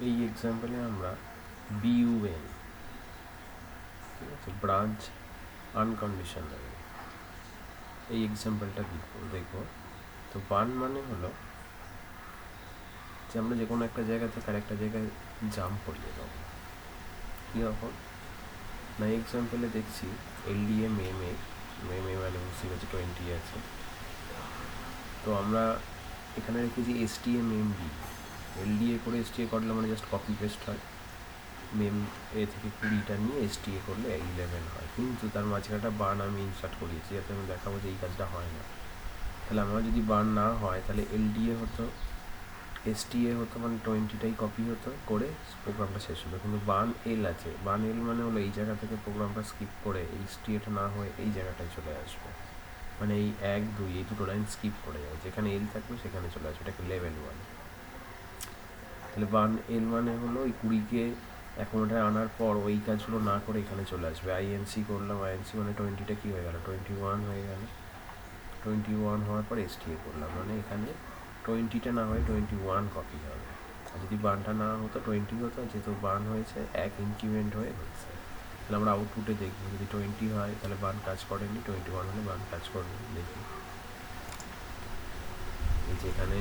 এই এক্সাম্পলে আমরা বিউএন, ঠিক আছে, ব্রাঞ্চ আনকন্ডিশনাল, এই এক্সাম্পলটা দেখব। তো বান মানে হলো যে আমরা যে কোনো একটা জায়গা থেকে আর একটা জায়গায় জাম্প করিয়ে দেবো। কীরকম না, এক্সাম্পলে দেখছি এলডিএ মেমে মানে C020 আছে। তো আমরা এখানে রেখেছি এসটিএ মেম বি। এলডিএ করে এসটিএ করলে মানে জাস্ট কপি পেস্ট হয়, মেম এ থেকে 20টা নিয়ে এসটিএ করলে 11 হয়, কিন্তু তার মাঝখানটা বার্ন আমি ইনসার্ট করিয়েছি যাতে আমি দেখাবো যে এই কাজটা হয় না। তাহলে আমার যদি বার্ন না হয় তাহলে এলডিএ হতো, এসটিএ হতো, মানে 20টাই কপি হতো, করে প্রোগ্রামটা শেষ হলো। কিন্তু বার্ন এল আছে, বার্ন এল মানে হলো এই জায়গা থেকে প্রোগ্রামটা স্কিপ করে এসটিএটা না হয়ে এই জায়গাটায় চলে আসবে, মানে এই 1, 2 এই দুটো লাইন স্কিপ করে যাবে, যেখানে এল থাকবে সেখানে চলে আসবে, এটাকে লেভেল 1। তাহলে বার্ন এল মানে হলো ওই 20কে অ্যাকোমোডেটারে আনার পর ওই কাজগুলো না করে এখানে চলে আসবে। আইএনসি করলাম, আইএনসি মানে 20টা কী হয়ে গেল, 21 হয়ে গেল। 21 হওয়ার পর এসটিএ করলাম, মানে এখানে 20টা না হয়ে 21 কপি হবে। আর যদি বার্নটা না হতো 20 হতো, যেহেতু বার্ন হয়েছে 1 ইনক্রিমেন্ট হয়ে হয়েছে। তাহলে আমরা আউটপুটে দেখবো যদি 20 হয় তাহলে বার্ন কাজ করেনি, 21 হলে বার্ন কাজ করবে। দেখি এই যে এখানে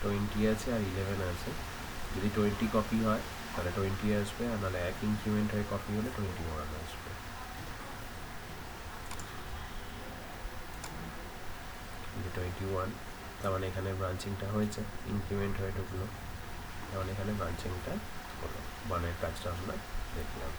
20 আছে আর 11 আছে, যদি 20 কপি হয় তাহলে 20 আসবে, আর নাহলে 1 ইনক্রিমেন্ট হয়ে কপি হলে 21 আসবে। 21, তার মানে এখানে ব্রাঞ্চিংটা হয়েছে, ইনক্রিমেন্ট হয়ে ঢুকলো, তার মানে এখানে ব্রাঞ্চিংটা হলো, বানের কাজটা আমরা দেখলাম।